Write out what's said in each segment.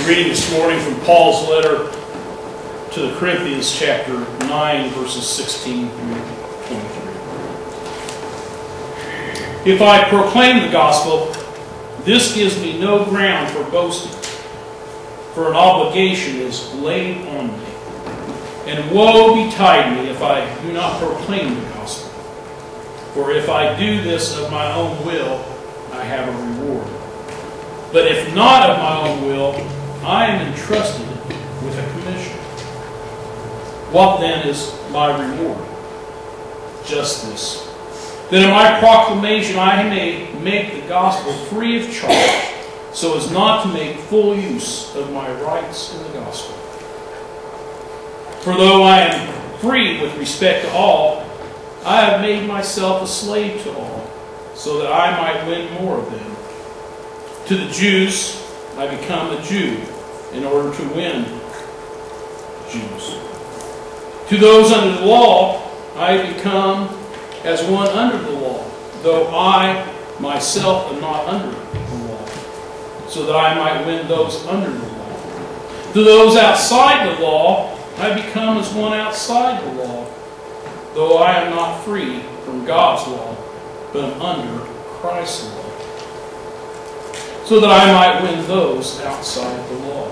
Reading this morning from Paul's letter to the Corinthians, chapter 9, verses 16 through 23. If I proclaim the gospel, this gives me no ground for boasting, for an obligation is laid on me. And woe betide me if I do not proclaim the gospel. For if I do this of my own will, I have a reward. But if not of my own will, I am entrusted with a commission. What then is my reward? Just this, that in my proclamation I may make the gospel free of charge, so as not to make full use of my rights in the gospel. For though I am free with respect to all, I have made myself a slave to all, so that I might win more of them. To the Jews, I become a Jew in order to win Jews. To those under the law, I become as one under the law, though I myself am not under the law, so that I might win those under the law. To those outside the law, I become as one outside the law, though I am not free from God's law, but am under Christ's law, so that I might win those outside the law.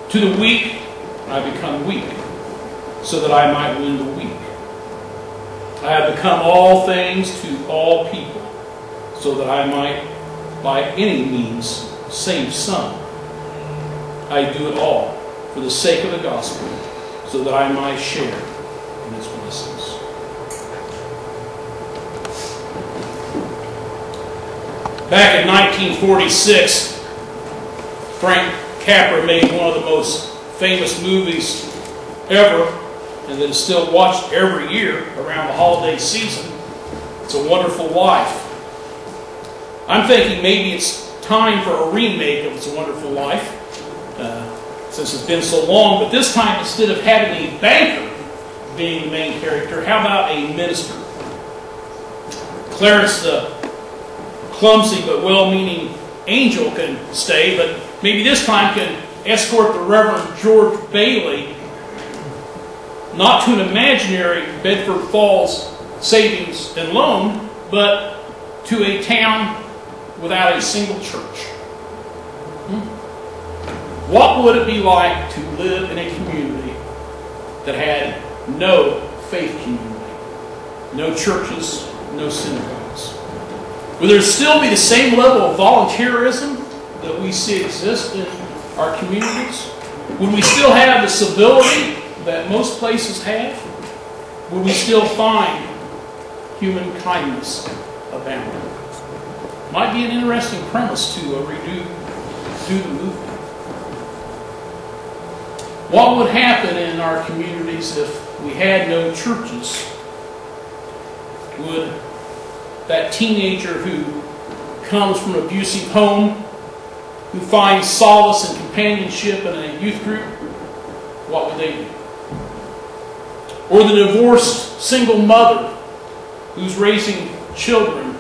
To the weak, I become weak, so that I might win the weak. I have become all things to all people, so that I might, by any means, save some. I do it all for the sake of the gospel, so that I might share in its blessings. Back in 1946, Frank Capra made one of the most famous movies ever, and that is still watched every year around the holiday season. It's A Wonderful Life. I'm thinking maybe it's time for a remake of It's a Wonderful Life, since it's been so long, but this time, instead of having a banker being the main character, how about a minister? Clarence, the clumsy but well-meaning angel, can stay, but maybe this time can escort the Reverend George Bailey not to an imaginary Bedford Falls savings and loan, but to a town without a single church. What would it be like to live in a community that had no faith community, no churches, no synagogues? Would there still be the same level of volunteerism that we see exist in our communities? Would we still have the civility that most places have? Would we still find human kindness abound? Might be an interesting premise to redo the movie. What would happen in our communities if we had no churches? Would that teenager who comes from an abusive home, who finds solace and companionship in a youth group, what would they do? Or the divorced single mother who's raising children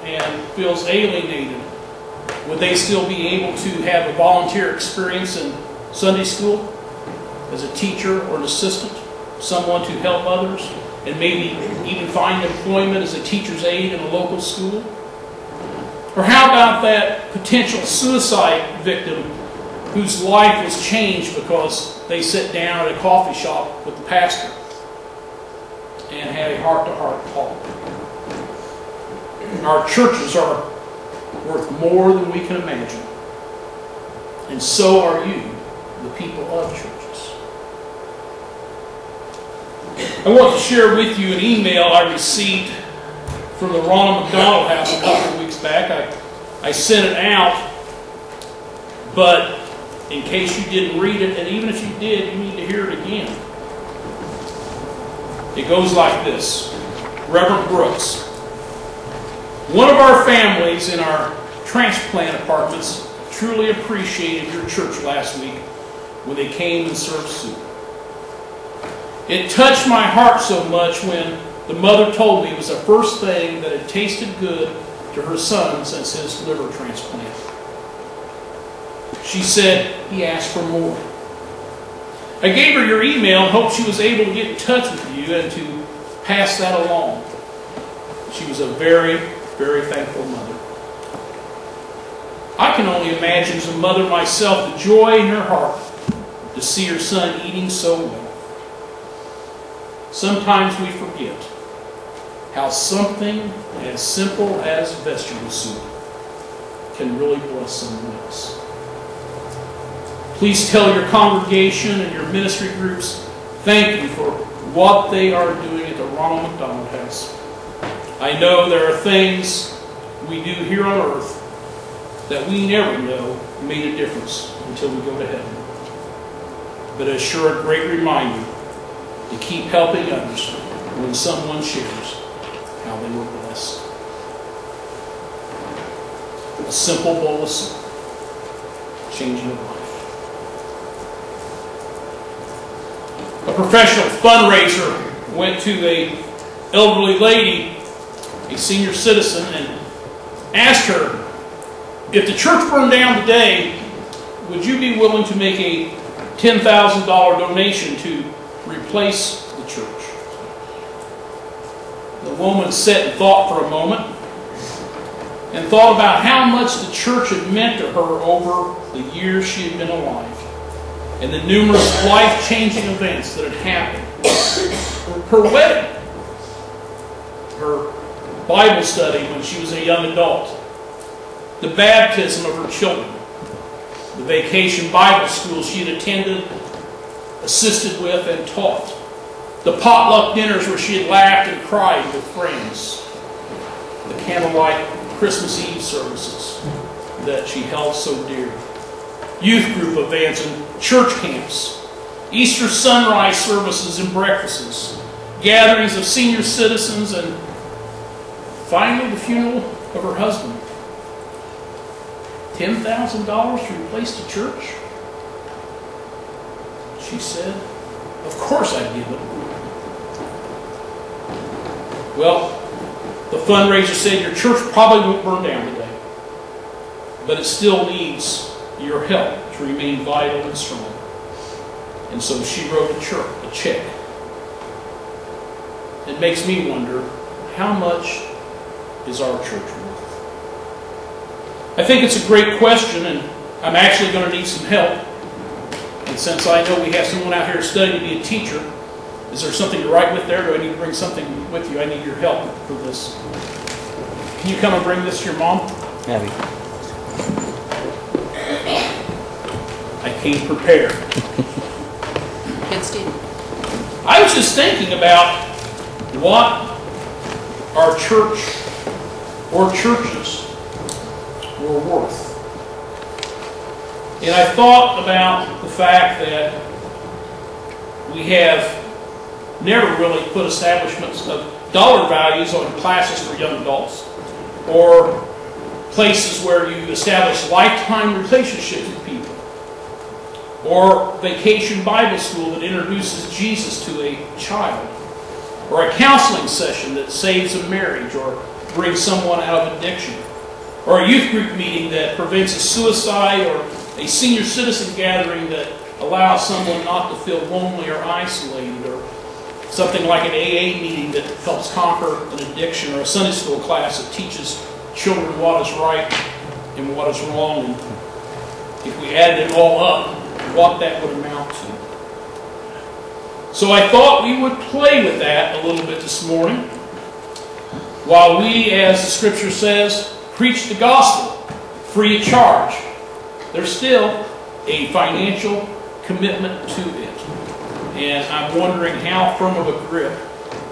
and feels alienated, would they still be able to have a volunteer experience in Sunday school as a teacher or an assistant, someone to help others, and maybe even find employment as a teacher's aide in a local school? Or how about that potential suicide victim whose life was changed because they sat down at a coffee shop with the pastor and had a heart-to-heart talk? Our churches are worth more than we can imagine. And so are you, the people of churches. I want to share with you an email I received from the Ronald McDonald House a couple of weeks back. I sent it out, but in case you didn't read it, and even if you did, you need to hear it again. It goes like this. Reverend Brooks, one of our families in our transplant apartments truly appreciated your church last week when they came and served soup. It touched my heart so much when the mother told me it was the first thing that had tasted good to her son since his liver transplant. She said he asked for more. I gave her your email and hoped she was able to get in touch with you and to pass that along. She was a very, very thankful mother. I can only imagine as a mother myself the joy in her heart to see her son eating so well. Sometimes we forget how something as simple as vegetable soup can really bless someone else. Please tell your congregation and your ministry groups thank you for what they are doing at the Ronald McDonald House. I know there are things we do here on earth that we never know made a difference until we go to heaven. But it's sure a great reminder to keep helping others when someone shares how they were blessed. A simple bowl of soup, changing a life. A professional fundraiser went to an elderly lady, a senior citizen, and asked her, if the church burned down today, would you be willing to make a $10,000 donation to replace the church? The woman sat and thought for a moment, and thought about how much the church had meant to her over the years she had been alive, and the numerous life-changing events that had happened. Her wedding, her Bible study when she was a young adult, the baptism of her children, the vacation Bible school she had attended, assisted with, and taught, the potluck dinners where she had laughed and cried with friends, the candlelight Christmas Eve services that she held so dear, youth group events and church camps, Easter sunrise services and breakfasts, gatherings of senior citizens, and finally the funeral of her husband. $10,000 to replace the church? She said, of course I'd give it. Well, the fundraiser said your church probably won't burn down today, but it still needs your help to remain vital and strong. And so she wrote a check. It makes me wonder, how much is our church worth? I think it's a great question, and I'm actually going to need some help. And since I know we have someone out here studying to be a teacher, is there something to write with there? Do I need to bring something with you? I need your help for this. Can you come and bring this to your mom? Abby. I came prepared. Good student. I was just thinking about what our church or churches were worth. And I thought about the fact that we have never really put establishments of dollar values on classes for young adults, or places where you establish lifetime relationships with people, or vacation Bible school that introduces Jesus to a child, or a counseling session that saves a marriage or brings someone out of addiction, or a youth group meeting that prevents a suicide, or a senior citizen gathering that allows someone not to feel lonely or isolated, or something like an AA meeting that helps conquer an addiction, or a Sunday school class that teaches children what is right and what is wrong. And if we added it all up, what that would amount to. So I thought we would play with that a little bit this morning, while we, as the Scripture says, preach the gospel free of charge. There's still a financial commitment to it. And I'm wondering how firm of a grip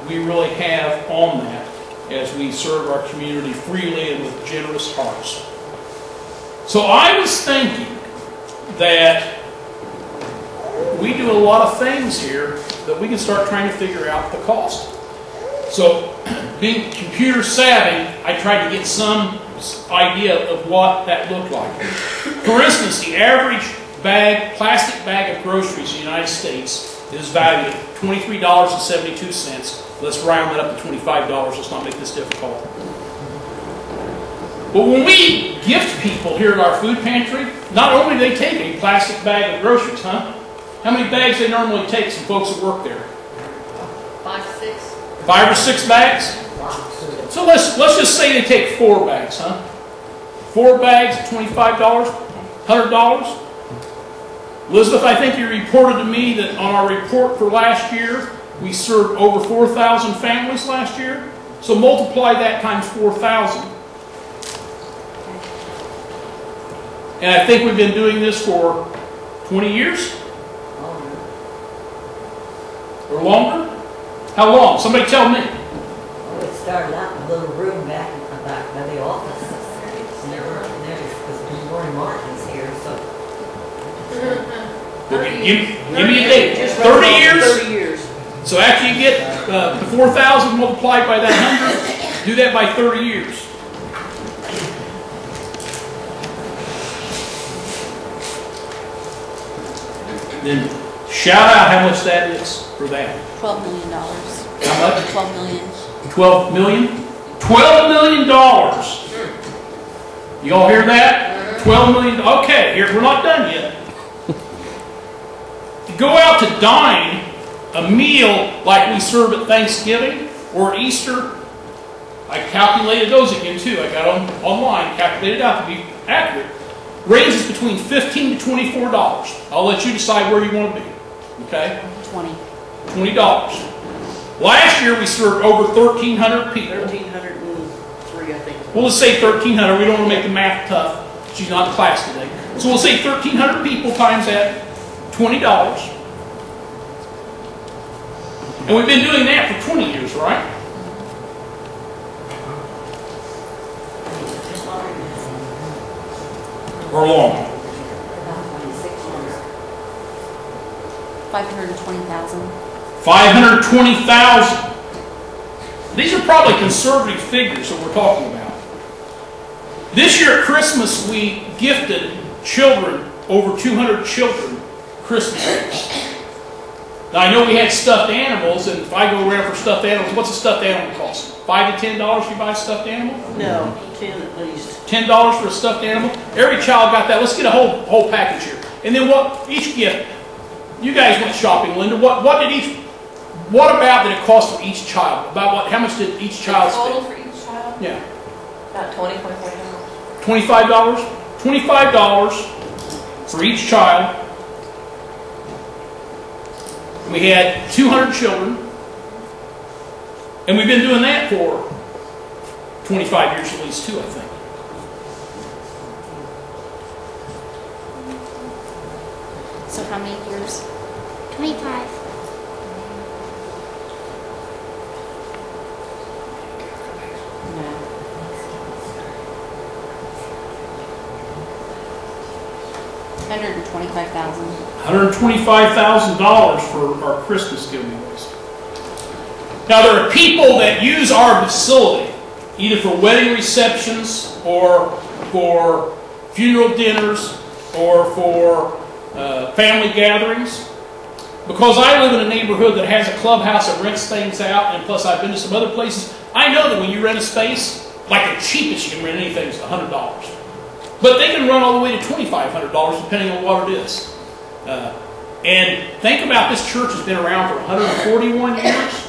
we really have on that as we serve our community freely and with generous hearts. So I was thinking that we do a lot of things here that we can start trying to figure out the cost. So, being computer savvy, I tried to get some idea of what that looked like. For instance, the average plastic bag of groceries in the United States is valued at $23.72. Let's round that up to $25. Let's not make this difficult. But when we gift people here at our food pantry, not only do they take a plastic bag of groceries, huh? How many bags they normally take, some folks that work there? 5, 6. 5 or 6 bags? So let's just say they take 4 bags, huh? 4 bags, $25, $100. Elizabeth, I think you reported to me that on our report for last year, we served over 4,000 families last year. So multiply that times 4,000. And I think we've been doing this for 20 years? Or longer? How long? Somebody tell me. Well, it started out in a little room back by the office. And there was Warren Martin's here, so. Give me a date. 30 years? 30 years. So after you get the 4,000 multiplied by that 100, do that by 30 years. Then shout out how much that is for that. $12 million. How much? $12 million. 12 million? $12 million. You all hear that? 12 million. Okay, here, we're not done yet. To go out to dine a meal like we serve at Thanksgiving or Easter, I calculated those again too. I got them online, calculated out to be accurate. Ranges between $15 to $24. I'll let you decide where you want to be. Okay? $20. Last year we served over 1,300 people. 1,303, I think. Well, let's say 1,300. We don't want to make the math tough. She's not in class today. So we'll say 1,300 people times that, $20. And we've been doing that for 20 years, right? Or longer. 520,000. 520,000. These are probably conservative figures that we're talking about. This year at Christmas, we gifted children, over 200 children, Christmas gifts. Now, I know we had stuffed animals, and if I go around for stuffed animals, what's a stuffed animal cost? $5 to $10 you buy a stuffed animal? No, 10 at least. $10 for a stuffed animal? Every child got that. Let's get a whole package here. And then what? Each gift. You guys went shopping, Linda. What about did it cost for each child? How much did each child spend? Total for each child? Yeah. About $20, $25? $25 for each child. We had 200 children. And we've been doing that for 25 years at least too, I think. So how many years? 25. No. $125,000. $125,000 for our Christmas giveaways. Now there are people that use our facility either for wedding receptions or for funeral dinners or for family gatherings. Because I live in a neighborhood that has a clubhouse that rents things out, and plus I've been to some other places, I know that when you rent a space, like the cheapest you can rent anything is $100. But they can run all the way to $2,500 depending on what it is. And think about this church has been around for 141 years.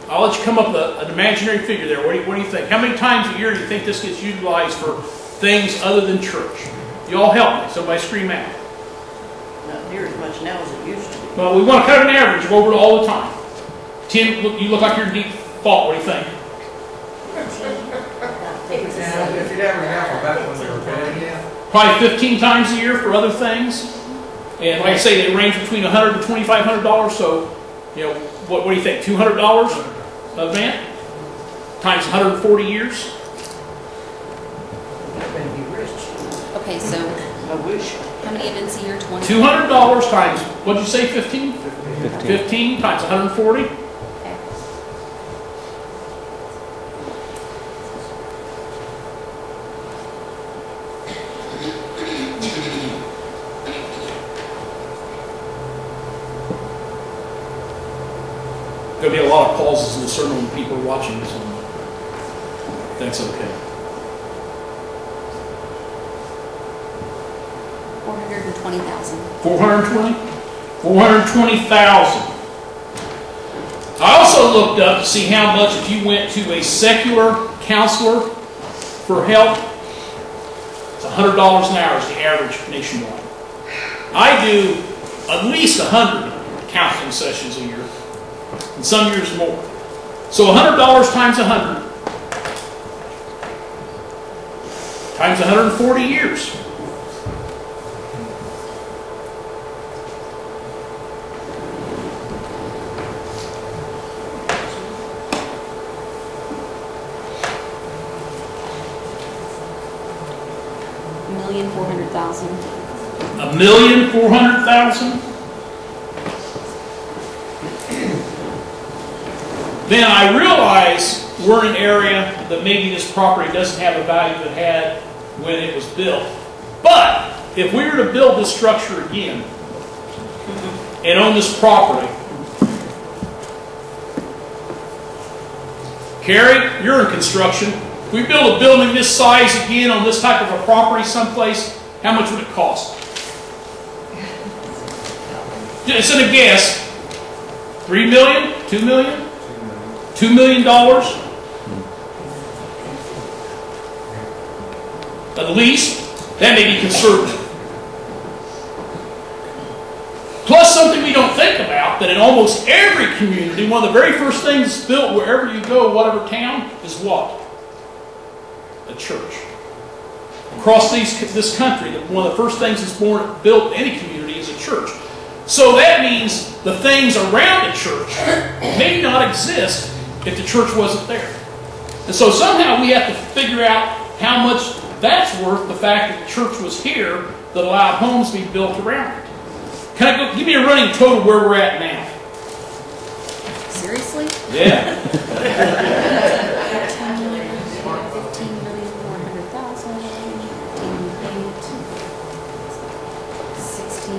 I'll let you come up with an imaginary figure there. What do you think? How many times a year do you think this gets utilized for things other than church? You all help me. Somebody scream out. Not near as much now as it used to be. Well, we want to cut an average of over it all the time. Tim, you look like you're in deep thought. What do you think? Probably 15 times a year for other things. And like I say, they range between $100 to $2,500. So, you know, what do you think? $200 event times 140 years? Okay, so I wish. How many events a year? 20? $200 times, what did you say, 15? 15 times 140? Okay. There'll be a lot of pauses in the sermon when people are watching this. That's okay. 420,000. 420? 420,000. I also looked up to see how much if you went to a secular counselor for help. It's $100 an hour is the average nationwide. I do at least 100 counseling sessions a year, and some years more. So $100 times 100 times 140 years. $1,400,000. $1,400,000. Then I realize we're in an area that maybe this property doesn't have the value it had when it was built. But if we were to build this structure again and own this property, Carrie, you're in construction. If we build a building this size again on this type of a property someplace, how much would it cost? Just a guess. $3 million? $2 million? $2 million? At least. That may be conservative. Plus something we don't think about, that in almost every community, one of the very first things built wherever you go, whatever town, is what? A church. Across this country, one of the first things that's built in any community is a church. So that means the things around the church may not exist if the church wasn't there. And so somehow we have to figure out how much that's worth, the fact that the church was here that allowed homes to be built around it. Can I give me a running total where we're at now? Seriously? Yeah. 15,400,000. 16.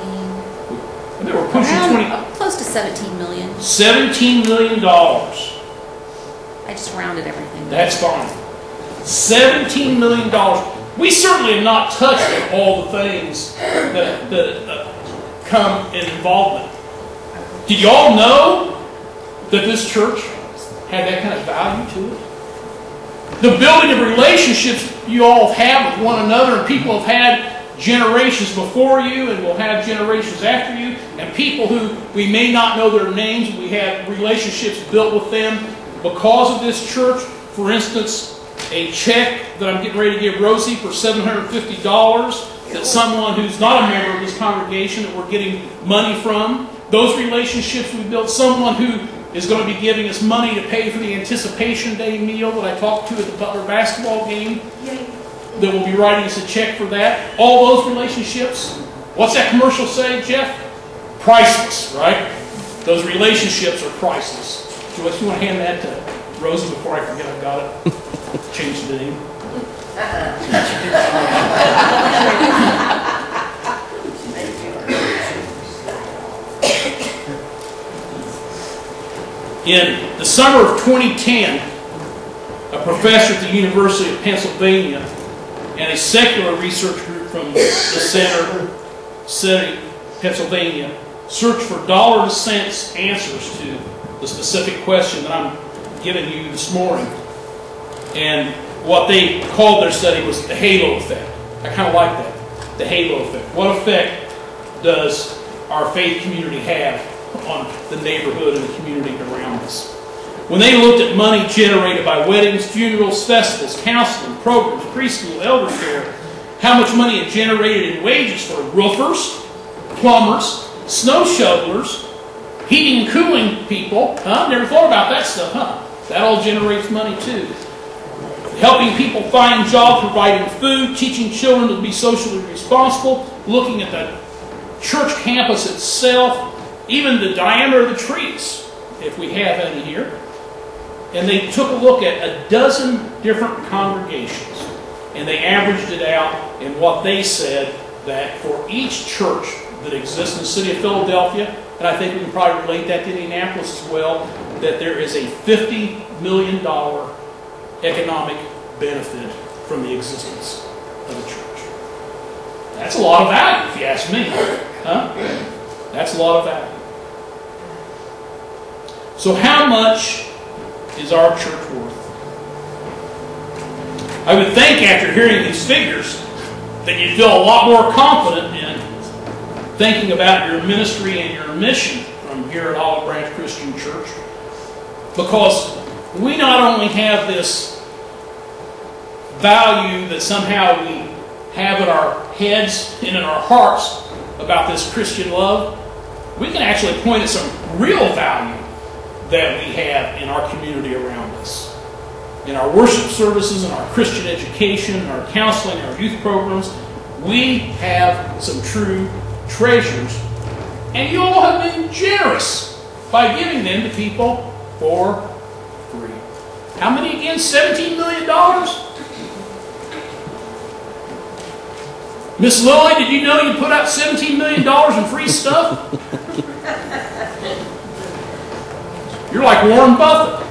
And they were pushing 20. Close to 17 million. $17 million. I just rounded everything. That's fine. $17 million. We certainly have not touched all the things that come in involvement. Did you all know that this church had that kind of value to it? The building of relationships you all have with one another, and people have had generations before you and will have generations after you, and people who we may not know their names, we have relationships built with them because of this church. For instance, a check that I'm getting ready to give Rosie for $750 that someone who's not a member of this congregation that we're getting money from. Those relationships we built. Someone who is going to be giving us money to pay for the anticipation day meal that I talked to at the Butler basketball game. That will be writing us a check for that. All those relationships. What's that commercial say, Jeff? Priceless, right? Those relationships are priceless. Joyce, you want to hand that to Rosie before I forget I've got it? Change the name. In the summer of 2010, a professor at the University of Pennsylvania and a secular research group from the City, Pennsylvania, searched for dollar-to-cents answers to the specific question that I'm giving you this morning. And what they called their study was the halo effect. I kind of like that, the halo effect. What effect does our faith community have on the neighborhood and the community around us? When they looked at money generated by weddings, funerals, festivals, counseling, programs, preschool, elder care, how much money it generated in wages for roofers, plumbers, snow shovelers, heating and cooling people. Never thought about that stuff, huh? That all generates money too. Helping people find jobs, providing food, teaching children to be socially responsible, looking at the church campus itself, even the diameter of the trees, if we have any here. And they took a look at a dozen different congregations, and they averaged it out, and what they said that for each church that exists in the city of Philadelphia, and I think we can probably relate that to Indianapolis as well, that there is a $50 million economic benefit from the existence of a church. That's a lot of value, if you ask me. Huh? That's a lot of value. So how much is our church worth? I would think after hearing these figures that you'd feel a lot more confident in thinking about your ministry and your mission from here at Olive Branch Christian Church, because we not only have this value that somehow we have in our heads and in our hearts about this Christian love, we can actually point at some real value that we have in our community around us. In our worship services, in our Christian education, in our counseling, our youth programs, we have some true treasures. And you all have been generous by giving them to people for free. How many again? $17 million? Miss Lily, did you know you put out $17 million in free stuff? You're like Warren Buffett.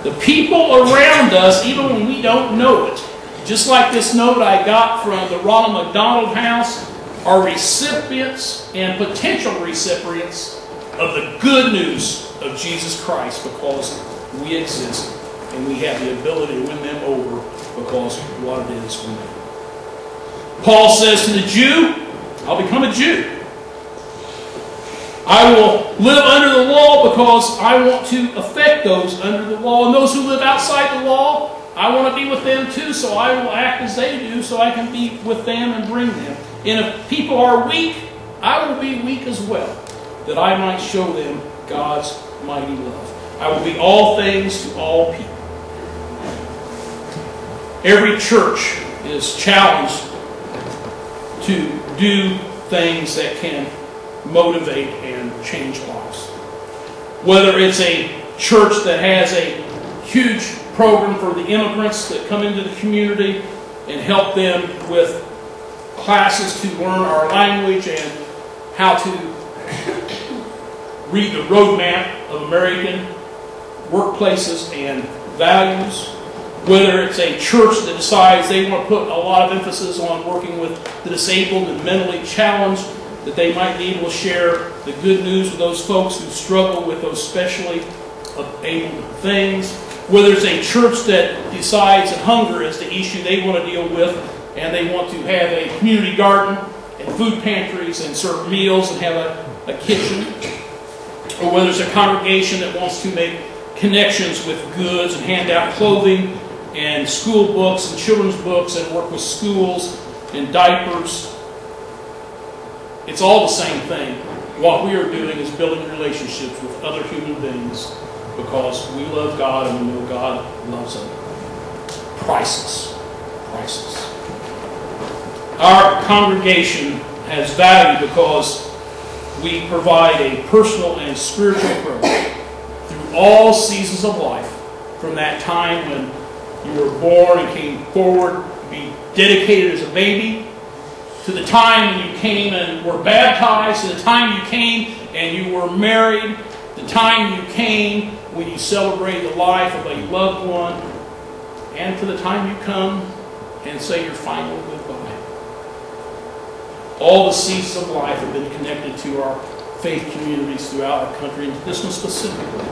The people around us, even when we don't know it, just like this note I got from the Ronald McDonald House, are recipients and potential recipients of the good news of Jesus Christ, because we exist and we have the ability to win them over because of what it is we know. Paul says to the Jew, I'll become a Jew. I will live under the law because I want to affect those under the law. And those who live outside the law, I want to be with them too, so I will act as they do so I can be with them and bring them. And if people are weak, I will be weak as well, that I might show them God's mighty love. I will be all things to all people. Every church is challenged to do things that can motivate and change lives. Whether it's a church that has a huge program for the immigrants that come into the community and help them with classes to learn our language and how to read the roadmap of American workplaces and values. Whether it's a church that decides they want to put a lot of emphasis on working with the disabled and mentally challenged, that they might be able to share the good news with those folks who struggle with those specially able things. Whether it's a church that decides that hunger is the issue they want to deal with, and they want to have a community garden and food pantries and serve meals and have a kitchen. Or whether it's a congregation that wants to make connections with goods and hand out clothing and school books and children's books and work with schools and diapers. It's all the same thing. What we are doing is building relationships with other human beings because we love God and we know God loves us. Priceless. Priceless. Our congregation has value because we provide a personal and spiritual growth through all seasons of life, from that time when you were born and came forward to be dedicated as a baby, to the time when you came and were baptized, to the time you came and you were married, the time you came when you celebrated the life of a loved one, and to the time you come and say your final goodbye. All the seasons of life have been connected to our faith communities throughout our country, and this one specifically.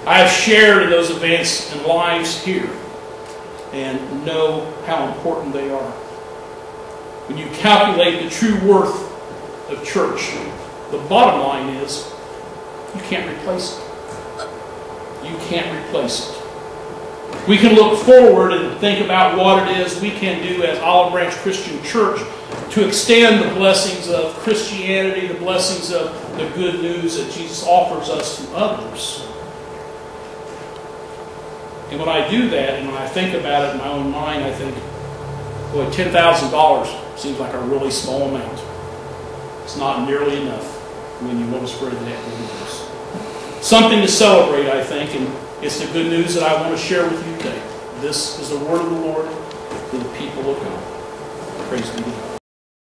I have shared in those events and lives here and know how important they are. When you calculate the true worth of church, the bottom line is you can't replace it. You can't replace it. We can look forward and think about what it is we can do as Olive Branch Christian Church to extend the blessings of Christianity, the blessings of the good news that Jesus offers us to others. And when I do that, and when I think about it in my own mind, I think, boy, $10,000 seems like a really small amount. It's not nearly enough when you want to spread that good news. Something to celebrate, I think, and it's the good news that I want to share with you today. This is the word of the Lord to the people of God. Praise be to God.